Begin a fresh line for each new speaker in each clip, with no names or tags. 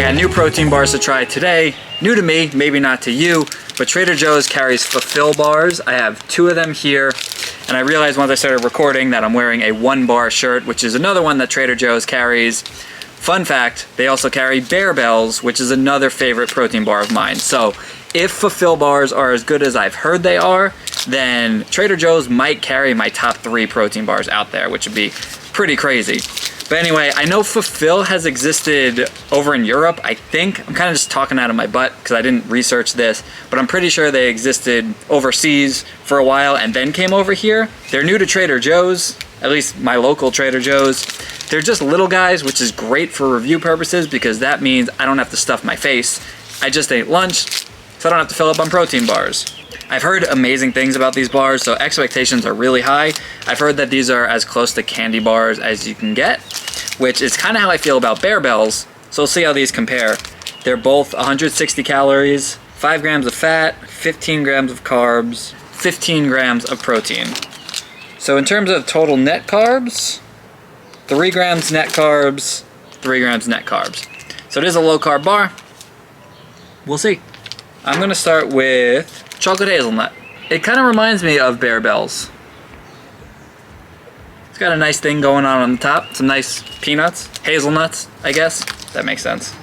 got new protein bars to try today. New to me, maybe not to you, but Trader Joe's carries Fulfil Bars. I have 2 of them here, and I realized once I started recording that I'm wearing a 1-bar shirt, which is another one that Trader Joe's carries. Fun fact, they also carry Barebells, which is another favorite protein bar of mine. So if Fulfil Bars are as good as I've heard they are, then Trader Joe's might carry my top 3 protein bars out there, which would be pretty crazy. But anyway, I know Fulfil has existed over in Europe, I think. I'm kind of just talking out of my butt because I didn't research this, but I'm pretty sure they existed overseas for a while and then came over here. They're new to Trader Joe's, at least my local Trader Joe's. They're just little guys, which is great for review purposes because that means I don't have to stuff my face. I just ate lunch, so I don't have to fill up on protein bars. I've heard amazing things about these bars, so expectations are really high. I've heard that these are as close to candy bars as you can get, which is kind of how I feel about Barebells, so we'll see how these compare. They're both 160 calories, 5 grams of fat, 15 grams of carbs, 15 grams of protein. So in terms of total net carbs, 3 grams net carbs, 3 grams net carbs. So it is a low carb bar. We'll see. I'm gonna start with chocolate hazelnut. It kind of reminds me of Barebells. It's got a nice thing going on the top. Some nice peanuts, hazelnuts, I guess. That makes sense.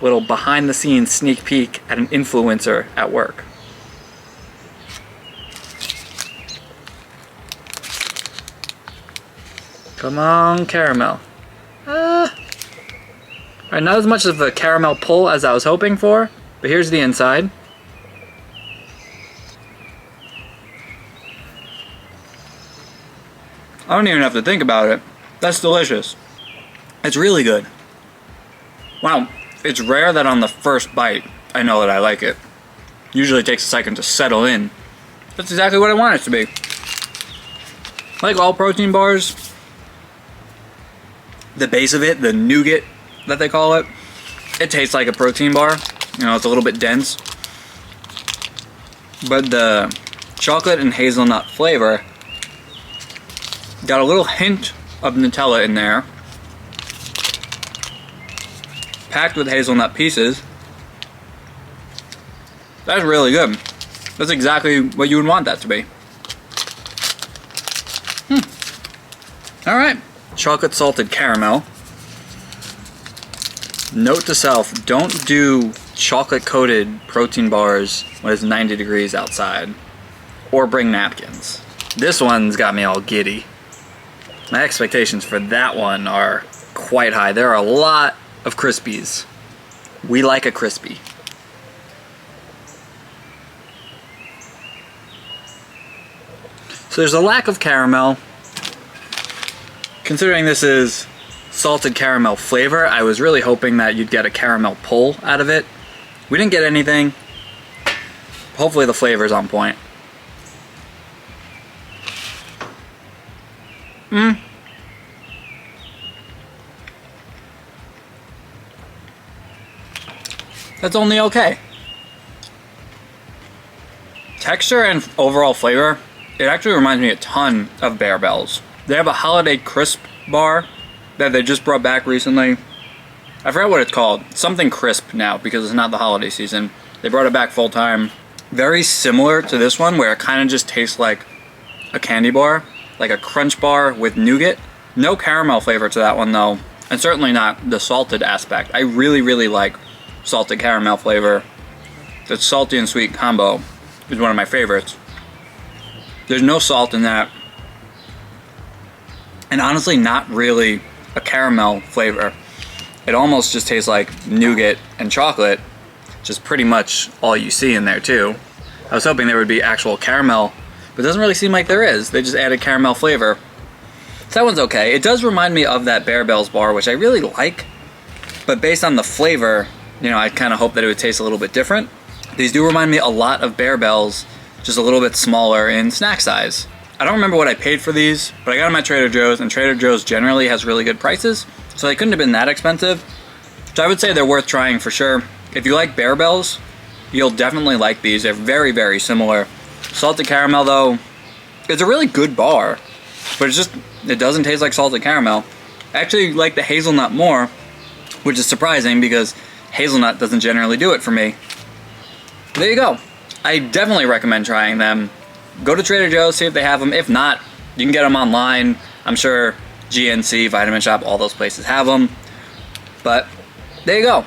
Little behind the scenes sneak peek at an influencer at work. Come on, caramel. Alright, not as much of a caramel pull as I was hoping for, but here's the inside. I don't even have to think about it. That's delicious. It's really good. Wow, it's rare that on the first bite I know that I like it. Usually it takes a second to settle in. That's exactly what I want it to be. Like all protein bars, the base of it, the nougat that they call it, it tastes like a protein bar. You know, it's a little bit dense. But the chocolate and hazelnut flavor got a little hint of Nutella in there, packed with hazelnut pieces. That's really good. That's exactly what you would want that to be. Alright, chocolate salted caramel. Note to self, don't do chocolate coated protein bars when it's 90 degrees outside, or bring napkins. This one's got me all giddy. My expectations for that one are quite high. There are a lot of Crispies. We like a crispy. So there's a lack of caramel. Considering this is salted caramel flavor, I was really hoping that you'd get a caramel pull out of it. We didn't get anything. Hopefully the flavor's on point. That's only okay. Texture and overall flavor, it actually reminds me a ton of Barebells. They have a holiday crisp bar that they just brought back recently. I forgot what it's called. Something crisp now because it's not the holiday season. They brought it back full time. Very similar to this one where it kind of just tastes like a candy bar, like a crunch bar with nougat. No caramel flavor to that one though, and certainly not the salted aspect. I really, really like salted caramel flavor. The salty and sweet combo is one of my favorites. There's no salt in that. And honestly, not really a caramel flavor. It almost just tastes like nougat and chocolate, which is pretty much all you see in there too. I was hoping there would be actual caramel, but it doesn't really seem like there is. They just added caramel flavor. So that one's okay. It does remind me of that Barebells bar, which I really like, but based on the flavor, you know, I kind of hope that it would taste a little bit different. These do remind me a lot of Barebells, just a little bit smaller in snack size. I don't remember what I paid for these, but I got them at Trader Joe's, and Trader Joe's generally has really good prices, so they couldn't have been that expensive. So I would say they're worth trying for sure. If you like Barebells, you'll definitely like these. They're very, very similar. Salted caramel though, it's a really good bar, but it doesn't taste like salted caramel. I actually like the hazelnut more, which is surprising because Hazelnut doesn't generally do it for me. There you go. I definitely recommend trying them. Go to Trader Joe's, see if they have them. If not, you can get them online. I'm sure GNC, Vitamin Shop, all those places have them. But there you go.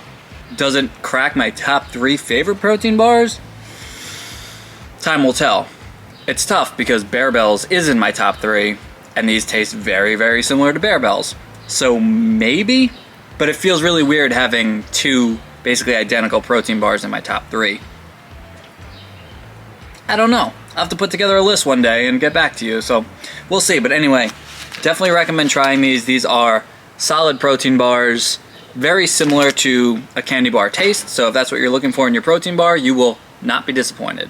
Does it crack my top 3 favorite protein bars? Time will tell. It's tough because Barebells is in my top 3, and these taste very, very similar to Barebells. So maybe, but it feels really weird having 2 basically identical protein bars in my top 3. I don't know. I'll have to put together a list one day and get back to you, so we'll see. But anyway, definitely recommend trying these. These are solid protein bars, very similar to a candy bar taste, so if that's what you're looking for in your protein bar, you will not be disappointed.